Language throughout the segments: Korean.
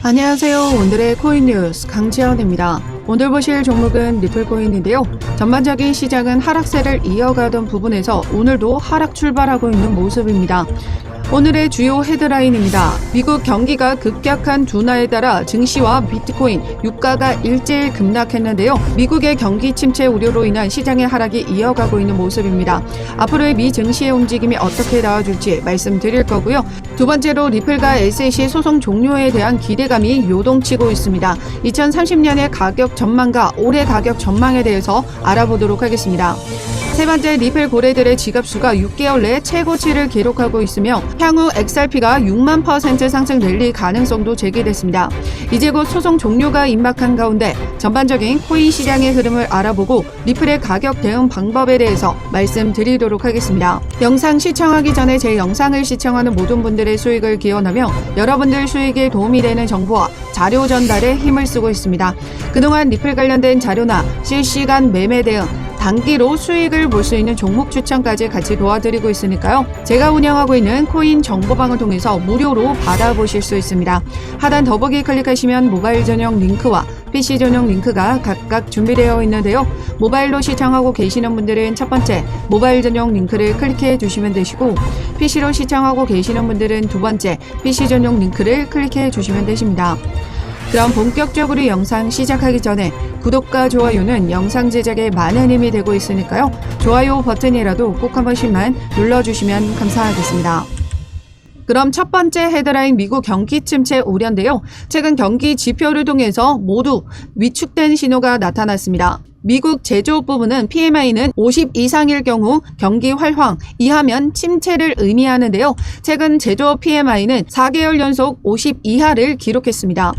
안녕하세요. 오늘의 코인 뉴스 강지연입니다. 오늘 보실 종목은 리플코인인데요. 전반적인 시장은 하락세를 이어가던 부분에서 오늘도 하락 출발하고 있는 모습입니다. 오늘의 주요 헤드라인입니다. 미국 경기가 급격한 둔화에 따라 증시와 비트코인, 유가가 일제히 급락했는데요. 미국의 경기 침체 우려로 인한 시장의 하락이 이어가고 있는 모습입니다. 앞으로의 미 증시의 움직임이 어떻게 나와줄지 말씀드릴 거고요. 두 번째로 리플과 SEC 소송 종료에 대한 기대감이 요동치고 있습니다. 2030년의 가격 전망과 올해 가격 전망에 대해서 알아보도록 하겠습니다. 세 번째, 리플 고래들의 지갑수가 6개월 내 최고치를 기록하고 있으며 향후 XRP가 6만% 상승 랠리 가능성도 제기됐습니다. 이제 곧 소송 종료가 임박한 가운데 전반적인 코인 시장의 흐름을 알아보고 리플의 가격 대응 방법에 대해서 말씀드리도록 하겠습니다. 영상 시청하기 전에 제 영상을 시청하는 모든 분들의 수익을 기원하며 여러분들 수익에 도움이 되는 정보와 자료 전달에 힘을 쓰고 있습니다. 그동안 리플 관련된 자료나 실시간 매매 대응, 단기로 수익을 볼 수 있는 종목 추천까지 같이 도와드리고 있으니까요. 제가 운영하고 있는 코인 정보방을 통해서 무료로 받아보실 수 있습니다. 하단 더보기 클릭하시면 모바일 전용 링크와 PC 전용 링크가 각각 준비되어 있는데요. 모바일로 시청하고 계시는 분들은 첫 번째 모바일 전용 링크를 클릭해 주시면 되시고, PC로 시청하고 계시는 분들은 두 번째 PC 전용 링크를 클릭해 주시면 되십니다. 그럼 본격적으로 영상 시작하기 전에 구독과 좋아요는 영상 제작에 많은 힘이 되고 있으니까요. 좋아요 버튼이라도 꼭 한 번씩만 눌러주시면 감사하겠습니다. 그럼 첫 번째 헤드라인 미국 경기 침체 우려인데요. 최근 경기 지표를 통해서 모두 위축된 신호가 나타났습니다. 미국 제조업 부문은 PMI는 50 이상일 경우 경기 활황 이하면 침체를 의미하는데요. 최근 제조업 PMI는 4개월 연속 50 이하를 기록했습니다.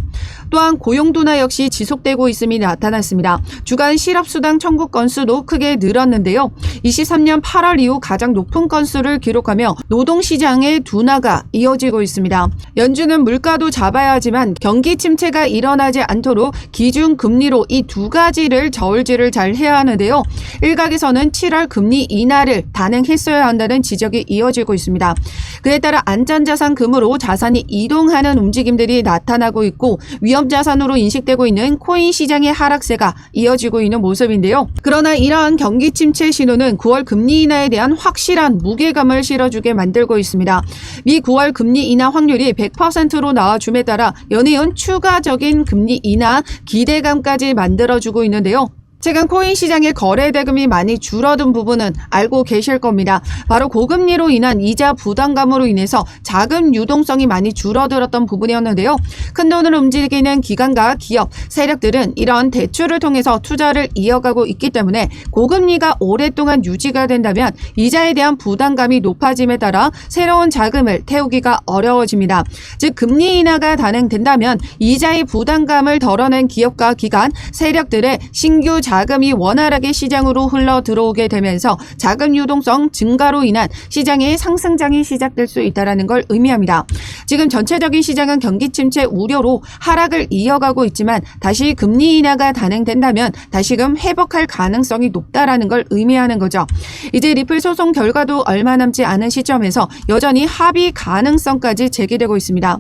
또한 고용 둔화 역시 지속되고 있음이 나타났습니다. 주간 실업수당 청구 건수도 크게 늘었는데요. 23년 8월 이후 가장 높은 건수를 기록하며 노동시장의 둔화가 이어지고 있습니다. 연준은 물가도 잡아야 하지만 경기 침체가 일어나지 않도록 기준금리로 이 두 가지를 저울질을 잘 해야 하는데요. 일각에서는 7월 금리 인하를 단행했어야 한다는 지적이 이어지고 있습니다. 그에 따라 안전자산금으로 자산이 이동하는 움직임들이 나타나고 있고 위험자산으로 인식되고 있는 코인 시장의 하락세가 이어지고 있는 모습인데요. 그러나 이러한 경기 침체 신호는 9월 금리 인하에 대한 확실한 무게감을 실어주게 만들고 있습니다. 미 9월 금리 인하 확률이 100%로 나와줌에 따라 연이은 추가적인 금리 인하 기대감까지 만들어주고 있는데요. 최근 코인 시장의 거래 대금이 많이 줄어든 부분은 알고 계실 겁니다. 바로 고금리로 인한 이자 부담감으로 인해서 자금 유동성이 많이 줄어들었던 부분이었는데요. 큰돈을 움직이는 기관과 기업, 세력들은 이런 대출을 통해서 투자를 이어가고 있기 때문에 고금리가 오랫동안 유지가 된다면 이자에 대한 부담감이 높아짐에 따라 새로운 자금을 태우기가 어려워집니다. 즉 금리 인하가 단행된다면 이자의 부담감을 덜어낸 기업과 기관, 세력들의 신규 자금이 원활하게 시장으로 흘러 들어오게 되면서 자금 유동성 증가로 인한 시장의 상승장이 시작될 수 있다는 걸 의미합니다. 지금 전체적인 시장은 경기 침체 우려로 하락을 이어가고 있지만 다시 금리 인하가 단행된다면 다시금 회복할 가능성이 높다라는 걸 의미하는 거죠. 이제 리플 소송 결과도 얼마 남지 않은 시점에서 여전히 합의 가능성까지 제기되고 있습니다.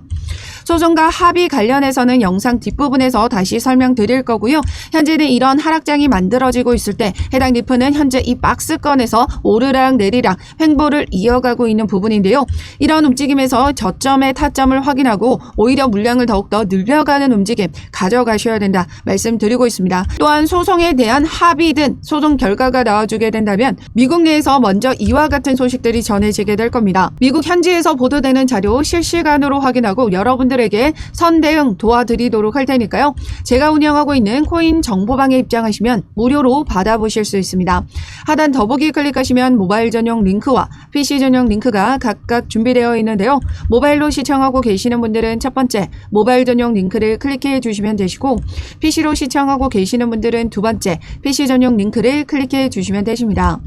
소송과 합의 관련해서는 영상 뒷부분에서 다시 설명드릴 거고요. 현재는 이런 하락장이 만들어지고 있을 때 해당 리플은 현재 이 박스권에서 오르락 내리락 횡보를 이어가고 있는 부분인데요. 이런 움직임에서 저점의 타점을 확인하고 오히려 물량을 더욱더 늘려가는 움직임 가져가셔야 된다 말씀드리고 있습니다. 또한 소송에 대한 합의든 소송 결과가 나와주게 된다면 미국 내에서 먼저 이와 같은 소식들이 전해지게 될 겁니다. 미국 현지에서 보도되는 자료 실시간으로 확인하고 여러분들에게 선대응 도와드리도록 할 테니까요. 제가 운영하고 있는 코인 정보방에 입장하시면 무료로 받아보실 수 있습니다. 하단 더보기 클릭하시면 모바일 전용 링크와 PC 전용 링크가 각각 준비되어 있는데요. 모바일로 시청하고 계시는 분들은 첫 번째 모바일 전용 링크를 클릭해 주시면 되시고, PC로 시청하고 계시는 분들은 두 번째 PC 전용 링크를 클릭해 주시면 되십니다.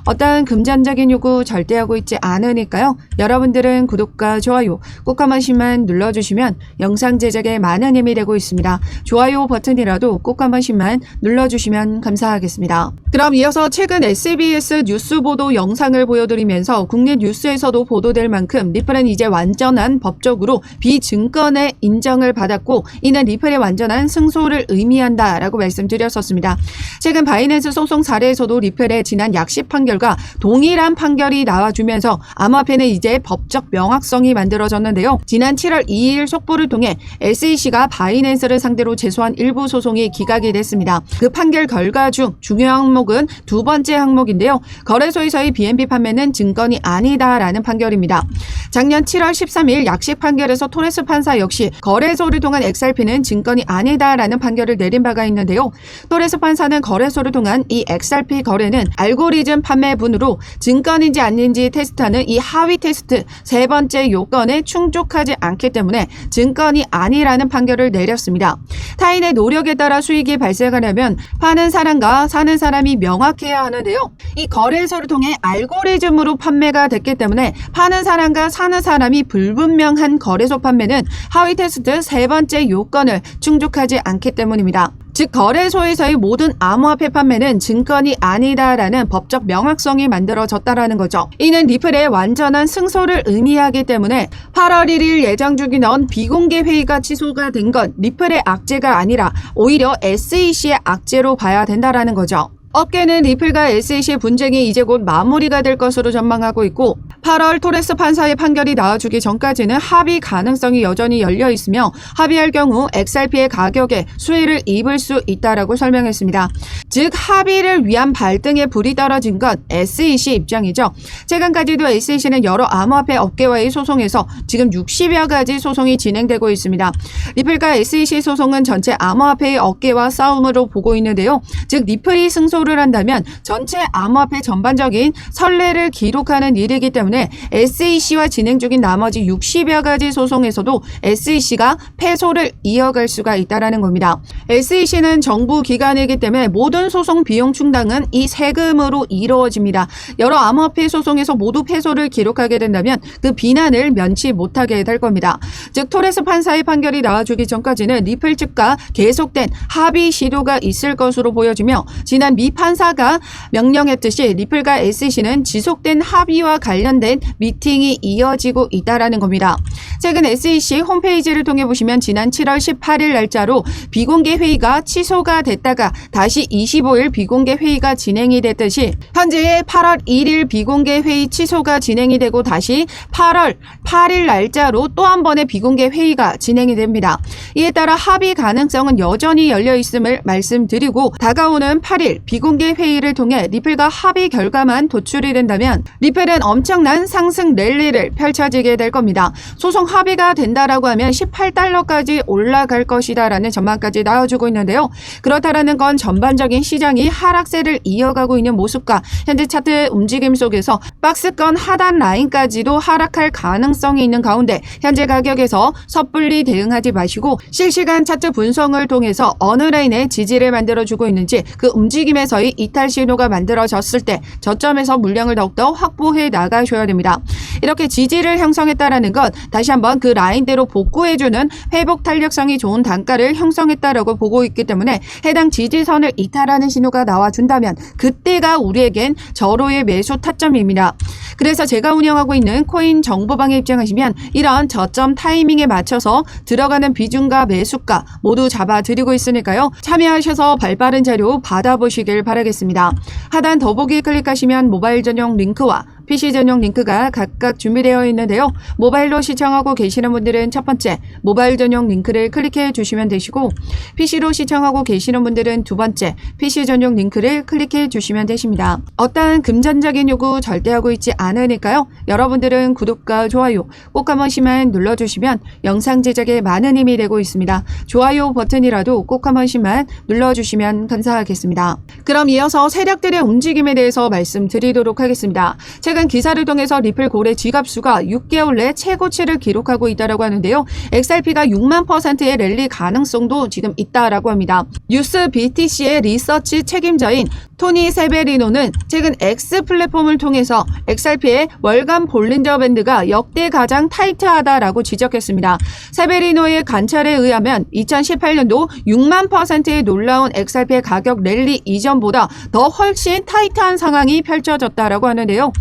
어떠한 금전적인 요구 절대 하고 있지 않으니까요. 여러분들은 구독과 좋아요 꼭 한 번씩만 눌러주시면 눌러주시면 영상 제작에 많은 힘이 되고 있습니다. 좋아요 버튼이라도 꼭 한 번씩만 눌러주시면 감사하겠습니다. 그럼 이어서 최근 SBS 뉴스 보도 영상을 보여드리면서 국내 뉴스에서도 보도될 만큼 리플은 이제 완전한 법적으로 비증권의 인정을 받았고 이는 리플의 완전한 승소를 의미한다라고 말씀드렸었습니다. 최근 바이낸스 소송 사례에서도 리플의 지난 약식 판결과 동일한 판결이 나와주면서 암호화폐는 이제 법적 명확성이 만들어졌는데요. 지난 7월 2일 속보를 통해 SEC가 바이낸스를 상대로 제소한 일부 소송이 기각이 됐습니다. 그 판결 결과 중 중요한 항목은 두 번째 항목인데요. 거래소에서의 BNB 판매는 증권이 아니다라는 판결입니다. 작년 7월 13일 약식 판결에서 토레스 판사 역시 거래소를 통한 XRP는 증권이 아니다라는 판결을 내린 바가 있는데요. 토레스 판사는 거래소를 통한 이 XRP 거래는 알고리즘 판매분으로 증권인지 아닌지 테스트하는 이 하위 테스트 세 번째 요건에 충족하지 않기 때문에 증권이 아니라는 판결을 내렸습니다. 타인의 노력에 따라 수익이 발생하려면 파는 사람과 사는 사람이 명확해야 하는데요. 이 거래소를 통해 알고리즘으로 판매가 됐기 때문에 파는 사람과 사는 사람이 불분명한 거래소 판매는 하위 테스트 세 번째 요건을 충족하지 않기 때문입니다. 즉 거래소에서의 모든 암호화폐 판매는 증권이 아니다라는 법적 명확성이 만들어졌다라는 거죠. 이는 리플의 완전한 승소를 의미하기 때문에 8월 1일 예정 중이던 비공개 회의가 취소가 된 건 리플의 악재가 아니라 오히려 SEC의 악재로 봐야 된다라는 거죠. 업계는 리플과 SEC의 분쟁이 이제 곧 마무리가 될 것으로 전망하고 있고 8월 토레스 판사의 판결이 나와주기 전까지는 합의 가능성이 여전히 열려 있으며 합의할 경우 XRP의 가격에 수혜를 입을 수 있다라고 설명했습니다. 즉 합의를 위한 발등에 불이 떨어진 건 SEC 입장이죠. 최근까지도 SEC는 여러 암호화폐 업계와의 소송에서 지금 60여 가지 소송이 진행되고 있습니다. 리플과 SEC 소송은 전체 암호화폐의 업계와 싸움으로 보고 있는데요. 즉 리플이 승소를 한다면 전체 암호화폐 전반적인 선례를 기록하는 일이기 때문에 SEC와 진행 중인 나머지 60여 가지 소송에서도 SEC가 패소를 이어갈 수가 있다는 겁니다. SEC는 정부 기관이기 때문에 모든 소송 비용 충당은 이 세금으로 이루어집니다. 여러 암호화폐 소송에서 모두 패소를 기록하게 된다면 그 비난을 면치 못하게 될 겁니다. 즉 토레스 판사의 판결이 나와주기 전까지는 리플 측과 계속된 합의 시도가 있을 것으로 보여지며 지난 미 판사가 명령했듯이 리플과 SEC는 지속된 합의와 관련된 미팅이 이어지고 있다라는 겁니다. 최근 SEC 홈페이지를 통해 보시면 지난 7월 18일 날짜로 비공개 회의가 취소가 됐다가 다시 25일 비공개 회의가 진행이 됐듯이 현재 8월 1일 비공개 회의 취소가 진행이 되고 다시 8월 8일 날짜로 또 한 번의 비공개 회의가 진행이 됩니다. 이에 따라 합의 가능성은 여전히 열려 있음을 말씀드리고 다가오는 8일 비공개 회의를 통해 리플과 합의 결과만 도출이 된다면 리플은 엄청난 상승 랠리를 펼쳐지게 될 겁니다. 소송 합의가 된다라고 하면 18달러까지 올라갈 것이다라는 전망까지 나와주고 있는데요. 그렇다라는 건 전반적인 시장이 하락세를 이어가고 있는 모습과 현재 차트 움직임 속에서 박스권 하단 라인까지도 하락할 가능성이 있는 가운데 현재 가격에서 섣불리 대응하지 마시고 실시간 차트 분석을 통해서 어느 라인에 지지를 만들어주고 있는지 그 움직임에서의 이탈 신호가 만들어졌을 때 저점에서 물량을 더욱더 확보해 나가셔야 됩니다. 이렇게 지지를 형성했다라는 건 다시 한번 그 라인대로 복구해주는 회복 탄력성이 좋은 단가를 형성했다라고 보고 있기 때문에 해당 지지선을 이탈하는 신호가 나와준다면 그때가 우리에겐 절호의 매수 타점입니다. 그래서 제가 운영하고 있는 코인 정보방에 입장하시면 이런 저점 타이밍에 맞춰서 들어가는 비중과 매수가 모두 잡아드리고 있으니까요. 참여하셔서 발빠른 자료 받아보시길 바라겠습니다. 하단 더보기 클릭하시면 모바일 전용 링크와 PC 전용 링크가 각각 준비되어 있는데요. 모바일로 시청하고 계시는 분들은 첫 번째 모바일 전용 링크를 클릭해 주시면 되시고 PC로 시청하고 계시는 분들은 두 번째 PC 전용 링크를 클릭해 주시면 되십니다. 어떠한 금전적인 요구 절대 하고 있지 않으니까요. 여러분들은 구독과 좋아요 꼭 한 번씩만 눌러주시면 영상 제작에 많은 힘이 되고 있습니다. 좋아요 버튼이라도 꼭 한 번씩만 눌러주시면 감사하겠습니다. 그럼 이어서 세력들의 움직임에 대해서 말씀드리도록 하겠습니다. 최근 기사를 통해서 리플 고래 지갑수가 6개월 내 최고치를 기록하고 있다고 하는데요. XRP가 6만%의 랠리 가능성도 지금 있다라고 합니다. 뉴스 BTC의 리서치 책임자인 토니 세베리노는 최근 X 플랫폼을 통해서 XRP의 월간 볼린저 밴드가 역대 가장 타이트하다라고 지적했습니다. 세베리노의 관찰에 의하면 2018년도 6만%의 놀라운 XRP의 가격 랠리 이전보다 더 훨씬 타이트한 상황이 펼쳐졌다라고 하는데요.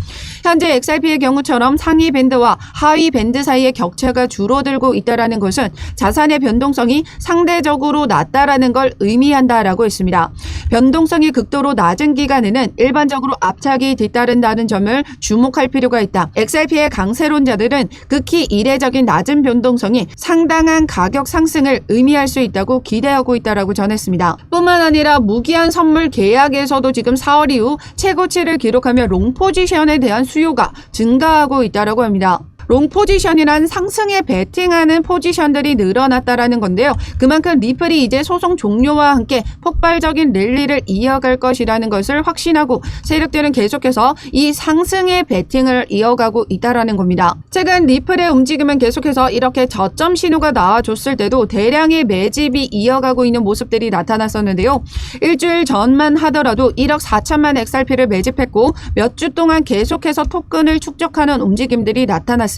현재 XRP의 경우처럼 상위 밴드와 하위 밴드 사이의 격차가 줄어들고 있다는 것은 자산의 변동성이 상대적으로 낮다라는 걸 의미한다라고 했습니다. 변동성이 극도로 낮은 기간에는 일반적으로 압착이 뒤따른다는 점을 주목할 필요가 있다. XRP의 강세론자들은 극히 이례적인 낮은 변동성이 상당한 가격 상승을 의미할 수 있다고 기대하고 있다라고 전했습니다. 뿐만 아니라 무기한 선물 계약에서도 지금 4월 이후 최고치를 기록하며 롱 포지션에 대한 수요가 증가하고 있다라고 합니다. 롱 포지션이란 상승에 베팅하는 포지션들이 늘어났다라는 건데요. 그만큼 리플이 이제 소송 종료와 함께 폭발적인 랠리를 이어갈 것이라는 것을 확신하고 세력들은 계속해서 이 상승의 베팅을 이어가고 있다라는 겁니다. 최근 리플의 움직임은 계속해서 이렇게 저점 신호가 나와줬을 때도 대량의 매집이 이어가고 있는 모습들이 나타났었는데요. 일주일 전만 하더라도 1억 4천만 XRP를 매집했고 몇 주 동안 계속해서 토큰을 축적하는 움직임들이 나타났습니다.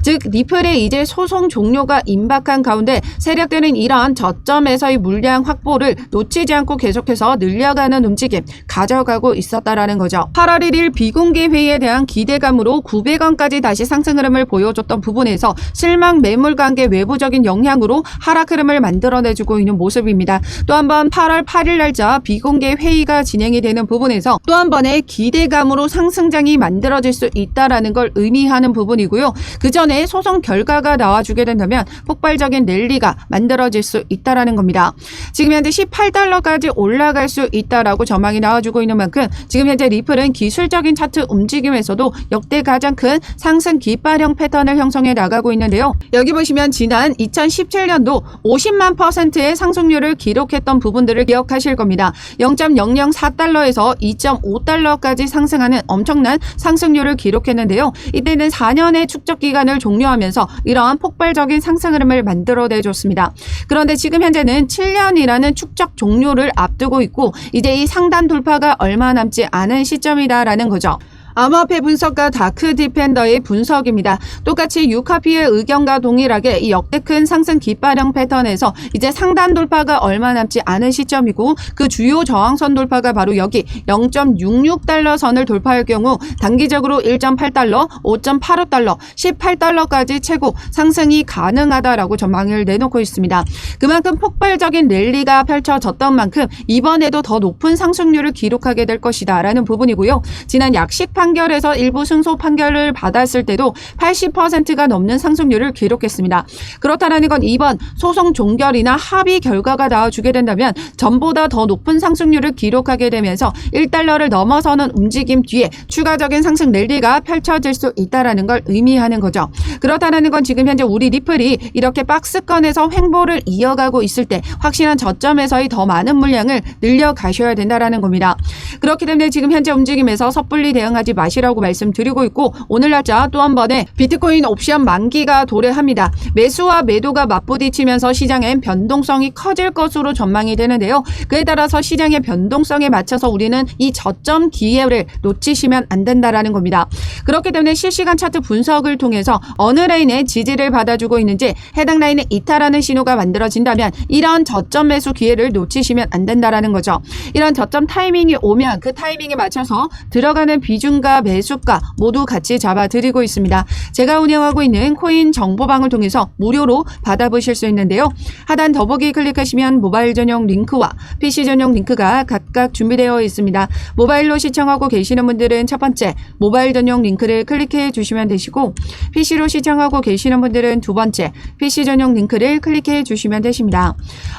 즉 리플의 이제 소송 종료가 임박한 가운데 세력들은 이러한 저점에서의 물량 확보를 놓치지 않고 계속해서 늘려가는 움직임 가져가고 있었다라는 거죠. 8월 1일 비공개 회의에 대한 기대감으로 900원까지 다시 상승 흐름을 보여줬던 부분에서 실망 매물 관계 외부적인 영향으로 하락 흐름을 만들어내주고 있는 모습입니다. 또 한 번 8월 8일 날짜 비공개 회의가 진행이 되는 부분에서 또 한 번의 기대감으로 상승장이 만들어질 수 있다라는 걸 의미하는 부분이고요. 그 전에 소송 결과가 나와주게 된다면 폭발적인 랠리가 만들어질 수 있다라는 겁니다. 지금 현재 18달러까지 올라갈 수 있다라고 전망이 나와주고 있는 만큼 지금 현재 리플은 기술적인 차트 움직임에서도 역대 가장 큰 상승 깃발형 패턴을 형성해 나가고 있는데요. 여기 보시면 지난 2017년도 50만%의 상승률을 기록했던 부분들을 기억하실 겁니다. 0.004달러에서 2.5달러까지 상승하는 엄청난 상승률을 기록했는데요. 이때는 4년의 축적 기간을 종료하면서 이러한 폭발적인 상승 흐름을 만들어내줬습니다. 그런데 지금 현재는 7년이라는 축적 종료를 앞두고 있고 이제 이 상단 돌파가 얼마 남지 않은 시점이다라는 거죠. 암호화폐 분석가 다크 디펜더의 분석입니다. 똑같이 유카피의 의견과 동일하게 이 역대 큰 상승 깃발형 패턴에서 이제 상단 돌파가 얼마 남지 않은 시점이고 그 주요 저항선 돌파가 바로 여기 0.66달러 선을 돌파할 경우 단기적으로 1.8달러, 5.85달러, 18달러까지 최고 상승이 가능하다라고 전망을 내놓고 있습니다. 그만큼 폭발적인 랠리가 펼쳐졌던 만큼 이번에도 더 높은 상승률을 기록하게 될 것이다 라는 부분이고요. 지난 약식 판결에서 일부 승소 판결을 받았을 때도 80%가 넘는 상승률을 기록했습니다. 그렇다는 건 이번 소송 종결이나 합의 결과가 나와주게 된다면 전보다 더 높은 상승률을 기록하게 되면서 1달러를 넘어서는 움직임 뒤에 추가적인 상승 랠리가 펼쳐질 수 있다는 걸 의미하는 거죠. 그렇다는 건 지금 현재 우리 리플이 이렇게 박스권에서 횡보를 이어가고 있을 때 확실한 저점에서의 더 많은 물량을 늘려가셔야 된다는 겁니다. 그렇기 때문에 지금 현재 움직임에서 섣불리 대응하지 마시라고 말씀드리고 있고 오늘 날짜 또 한 번에 비트코인 옵션 만기가 도래합니다. 매수와 매도가 맞부딪히면서 시장엔 변동성이 커질 것으로 전망이 되는데요. 그에 따라서 시장의 변동성에 맞춰서 우리는 이 저점 기회를 놓치시면 안 된다라는 겁니다. 그렇기 때문에 실시간 차트 분석을 통해서 어느 라인에 지지를 받아주고 있는지 해당 라인에 이탈하는 신호가 만들어진다면 이런 저점 매수 기회를 놓치시면 안 된다라는 거죠. 이런 저점 타이밍이 오면 그 타이밍에 맞춰서 들어가는 비중과 매수가 모두 같이 잡아드리고 있습니다. 제가 운영하고 있는 코인 정보방을 통해서 무료로 받아보실 수 있는데요. 하단 더보기 클릭하시면 모바일 전용 링크와 PC 전용 링크가 각각 준비되어 있습니다. 모바일로 시청하고 계시는 분들은 첫 번째 모바일 전용 링크를 클릭해 주시면 되시고 PC로 시청하고 계시는 분들은 두 번째 PC 전용 링크를 클릭해 주시면 되십니다.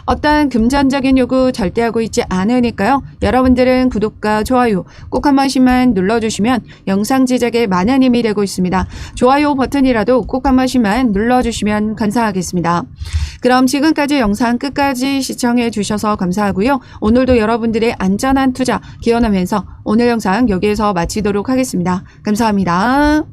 어떠한 금전적인 요구 절대 하고 있지 않으니까요. 여러분들은 구독과 좋아요 꼭 한 번씩만 눌러주시면 영상 제작에 많은 힘이 되고 있습니다. 좋아요 버튼이라도 꼭 한 번씩만 눌러주시면 감사하겠습니다. 그럼 지금까지 영상 끝까지 시청해 주셔서 감사하고요. 오늘도 여러분들의 안전한 투자 기원하면서 오늘 영상 여기에서 마치도록 하겠습니다. 감사합니다.